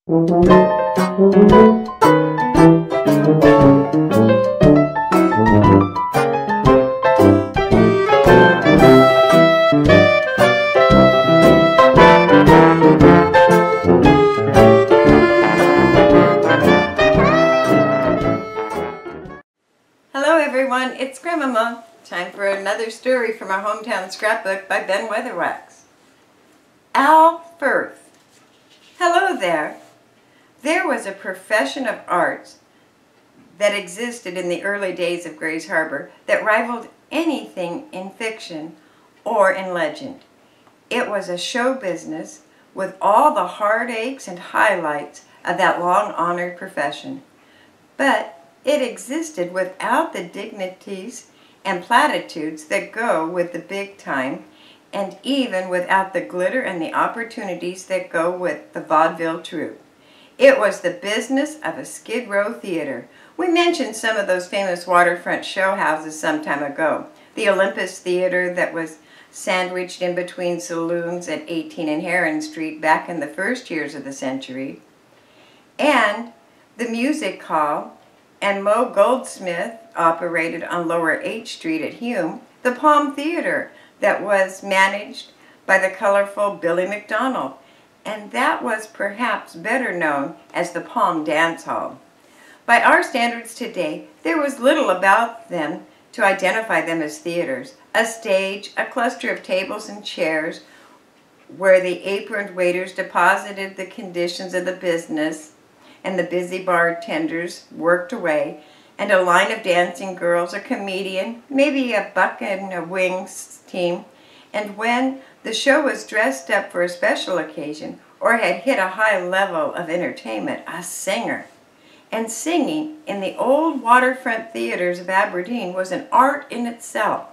Hello everyone, it's Grandmama. Time for another story from our hometown scrapbook by Ben Weatherwax. Firth. Hello there. There was a profession of arts that existed in the early days of Grays Harbor that rivaled anything in fiction or in legend. It was a show business with all the heartaches and highlights of that long-honored profession. But it existed without the dignities and platitudes that go with the big time, and even without the glitter and the opportunities that go with the vaudeville troupe. It was the business of a Skid Row theater. We mentioned some of those famous waterfront show houses some time ago. The Olympus Theater that was sandwiched in between saloons at 18 and Heron Street back in the first years of the century, and the Music Hall and Mo Goldsmith operated on Lower H Street at Hume, the Palm Theater that was managed by the colorful Billy McDonald, and that was perhaps better known as the Palm Dance Hall. By our standards today, there was little about them to identify them as theaters. A stage, a cluster of tables and chairs where the aproned waiters deposited the conditions of the business, and the busy bartenders worked away, and a line of dancing girls, a comedian, maybe a buck and a wings team, and when the show was dressed up for a special occasion or had hit a high level of entertainment, a singer. And singing in the old waterfront theaters of Aberdeen was an art in itself.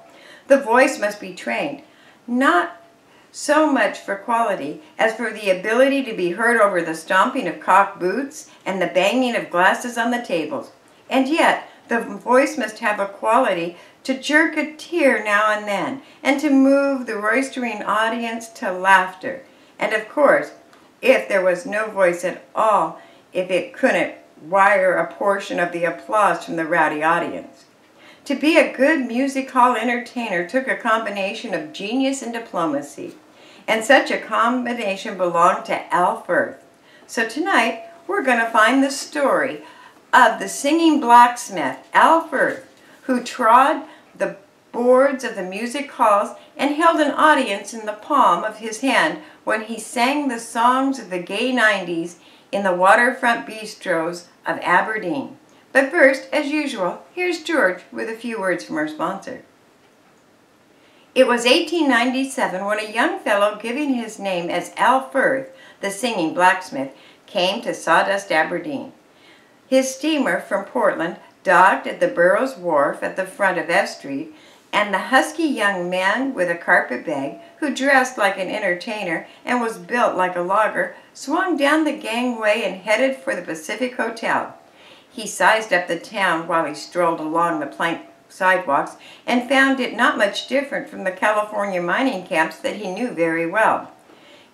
The voice must be trained, not so much for quality as for the ability to be heard over the stomping of cocked boots and the banging of glasses on the tables. And yet, the voice must have a quality to jerk a tear now and then, and to move the roistering audience to laughter. And of course, if there was no voice at all, if it couldn't wire a portion of the applause from the rowdy audience. To be a good music hall entertainer took a combination of genius and diplomacy, and such a combination belonged to Firth. So tonight, we're going to find the story of the singing blacksmith, Firth, who trod the boards of the music halls and held an audience in the palm of his hand when he sang the songs of the gay 90s in the waterfront bistros of Aberdeen. But first, as usual, here's George with a few words from our sponsor. It was 1897 when a young fellow giving his name as Firth, the singing blacksmith, came to sawdust Aberdeen. His steamer from Portland docked at the Burroughs Wharf at the front of F Street, and the husky young man with a carpet bag, who dressed like an entertainer and was built like a logger, swung down the gangway and headed for the Pacific Hotel. He sized up the town while he strolled along the plank sidewalks and found it not much different from the California mining camps that he knew very well.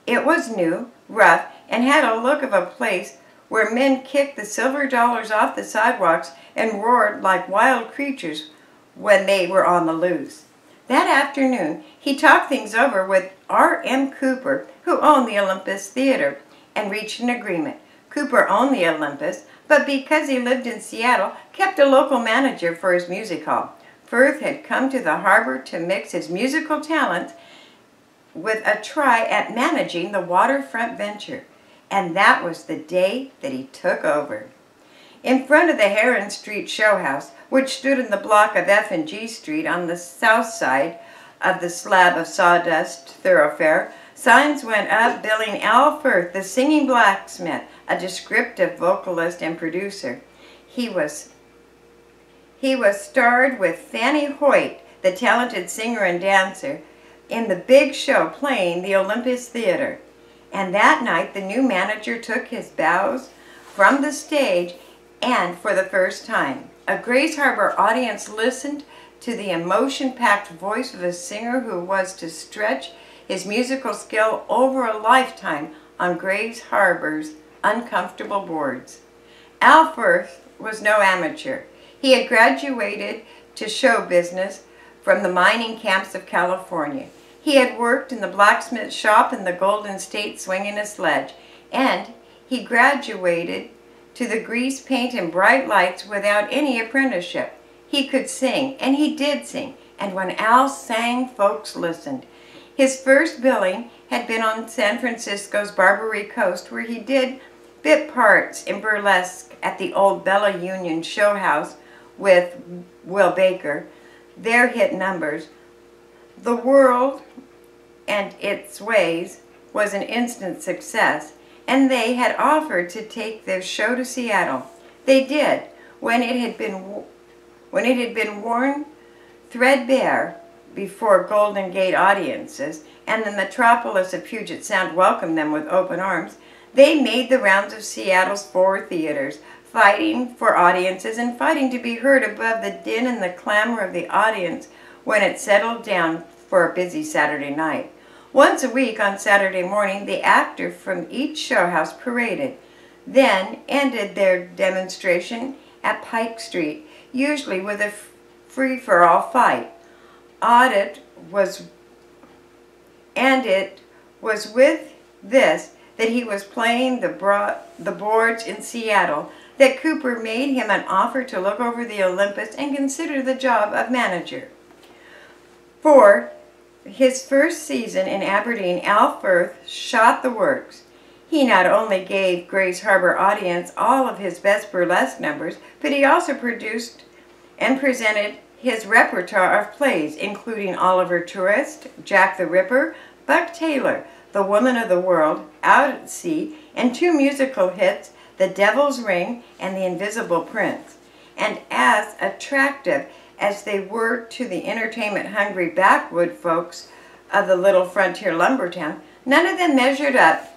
It was new, rough, and had a look of a place where men kicked the silver dollars off the sidewalks and roared like wild creatures when they were on the loose. That afternoon, he talked things over with R.M. Cooper, who owned the Olympus Theater, and reached an agreement. Cooper owned the Olympus, but because he lived in Seattle, kept a local manager for his music hall. Firth had come to the harbor to mix his musical talents with a try at managing the waterfront venture, and that was the day that he took over. In front of the Heron Street show house, which stood in the block of F and G Street on the south side of the slab of sawdust thoroughfare, signs went up billing Firth, the singing blacksmith, a descriptive vocalist and producer. He was starred with Fanny Hoyt, the talented singer and dancer, in the big show playing the Olympus Theater. And that night, the new manager took his bows from the stage, and for the first time, a Grays Harbor audience listened to the emotion-packed voice of a singer who was to stretch his musical skill over a lifetime on Grays Harbor's uncomfortable boards. Al Firth was no amateur. He had graduated to show business from the mining camps of California. He had worked in the blacksmith shop in the Golden State swinging a sledge, and he graduated to the grease paint and bright lights without any apprenticeship. He could sing, and he did sing, and when Al sang, folks listened. His first billing had been on San Francisco's Barbary Coast, where he did bit parts in burlesque at the old Bella Union show house with Will Baker. Their hit numbers, The World and Its Ways, was an instant success, and they had offered to take their show to Seattle. They did, when it had been worn threadbare before Golden Gate audiences, and the metropolis of Puget Sound welcomed them with open arms. They made the rounds of Seattle's 4 theaters, fighting for audiences and fighting to be heard above the din and the clamor of the audience when it settled down for a busy Saturday night. Once a week on Saturday morning, the actor from each show house paraded, then ended their demonstration at Pike Street, usually with a free-for-all fight. It was with this that he was playing the boards in Seattle that Cooper made him an offer to look over the Olympus and consider the job of manager. For his first season in Aberdeen, Al Firth shot the works. He not only gave Grays Harbor audience all of his best burlesque numbers, but he also produced and presented his repertoire of plays, including Oliver Twist, Jack the Ripper, Buck Taylor, The Woman of the World, Out at Sea, and 2 musical hits, The Devil's Ring and The Invisible Prince. And as attractive as they were to the entertainment-hungry backwood folks of the little frontier lumber town, none of them measured up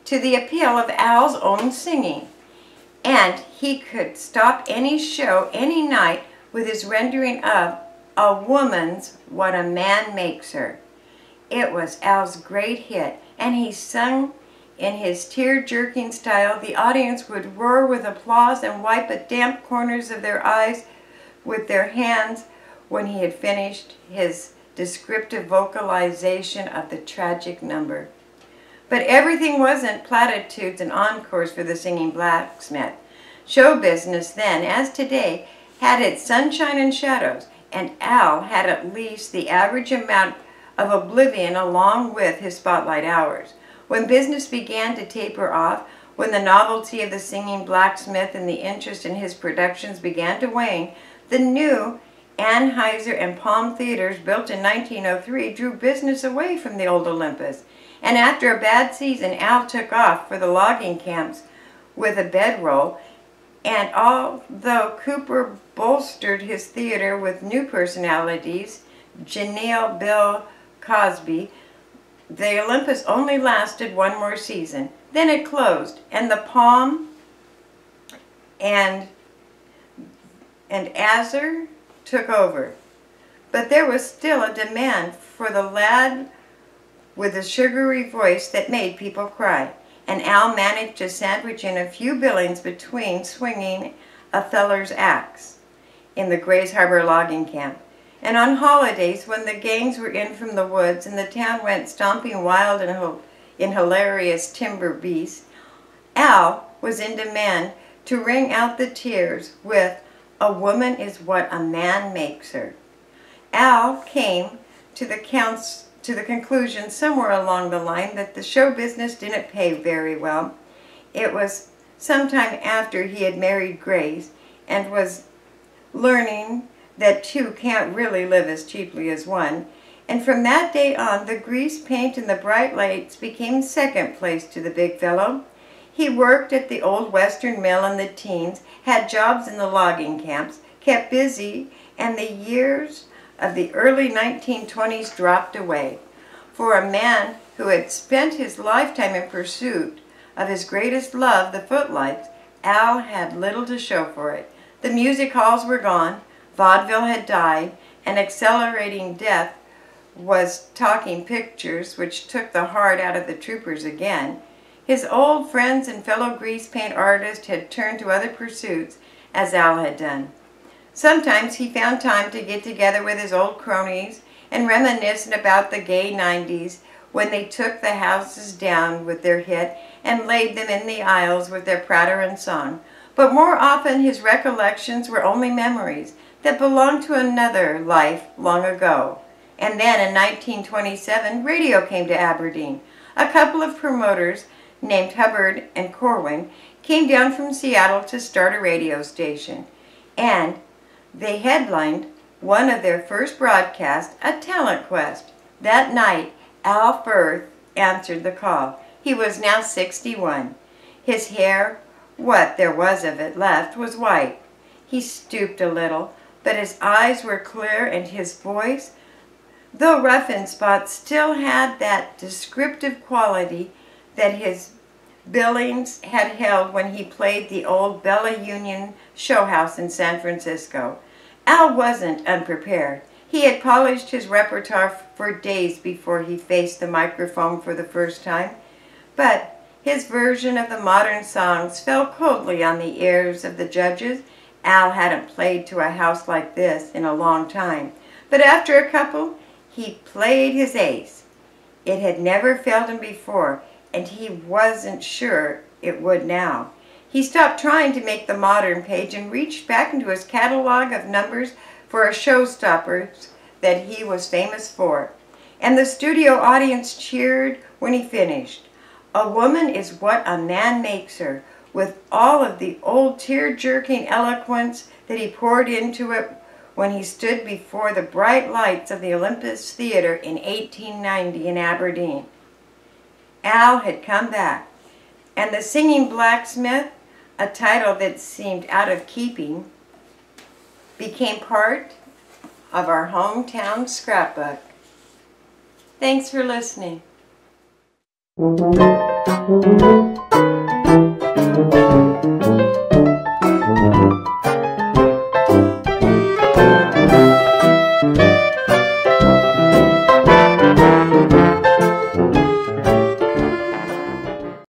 to the appeal of Al's own singing. And he could stop any show any night with his rendering of A Woman's What a Man Makes Her. It was Al's great hit, and he sung in his tear-jerking style. The audience would roar with applause and wipe the damp corners of their eyes with their hands when he had finished his descriptive vocalization of the tragic number. But everything wasn't platitudes and encores for the singing blacksmith. Show business then, as today, had its sunshine and shadows, and Al had at least the average amount of oblivion along with his spotlight hours. When business began to taper off, when the novelty of the singing blacksmith and the interest in his productions began to wane, the new Anheuser and Palm theaters, built in 1903, drew business away from the old Olympus. And after a bad season, Al took off for the logging camps with a bedroll. And although Cooper bolstered his theater with new personalities, Janelle, Bill Cosby, the Olympus only lasted 1 more season. Then it closed, and the Palm and Azure took over. But there was still a demand for the lad with the sugary voice that made people cry, and Al managed to sandwich in a few billings between swinging Othello's axe in the Grays Harbor logging camp. And on holidays, when the gangs were in from the woods and the town went stomping wild in hilarious timber beasts, Al was in demand to wring out the tears with A Woman is What a Man Makes Her. Al came to the conclusion somewhere along the line that the show business didn't pay very well. It was sometime after he had married Grace and was learning that 2 can't really live as cheaply as 1. And from that day on, the grease paint and the bright lights became second place to the big fellow. He worked at the old Western mill in the teens, had jobs in the logging camps, kept busy, and the years of the early 1920s dropped away. For a man who had spent his lifetime in pursuit of his greatest love, the footlights, Al had little to show for it. The music halls were gone, vaudeville had died, and accelerating death was talking pictures, which took the heart out of the troopers again. His old friends and fellow grease paint artists had turned to other pursuits, as Al had done. Sometimes he found time to get together with his old cronies and reminisce about the gay 90s when they took the houses down with their hit and laid them in the aisles with their pratter and song. But more often his recollections were only memories that belonged to another life long ago. And then in 1927, radio came to Aberdeen. A couple of promoters named Hubbard and Corwin came down from Seattle to start a radio station. And they headlined one of their first broadcasts, a talent quest. That night, Al Firth answered the call. He was now 61. His hair, what there was of it left, was white. He stooped a little, but his eyes were clear and his voice, though rough in spots, still had that descriptive quality that his Billings had held when he played the old Bella Union show house in San Francisco. Al wasn't unprepared. He had polished his repertoire for days before he faced the microphone for the first time, but his version of the modern songs fell coldly on the ears of the judges. Al hadn't played to a house like this in a long time, but after a couple, he played his ace. It had never failed him before, and he wasn't sure it would now. He stopped trying to make the modern page and reached back into his catalog of numbers for a showstopper that he was famous for. And the studio audience cheered when he finished. A woman is what a man makes her, with all of the old tear-jerking eloquence that he poured into it when he stood before the bright lights of the Olympus Theater in 1890 in Aberdeen. Al had come back, and the Singing Blacksmith, a title that seemed out of keeping, became part of our hometown scrapbook. Thanks for listening.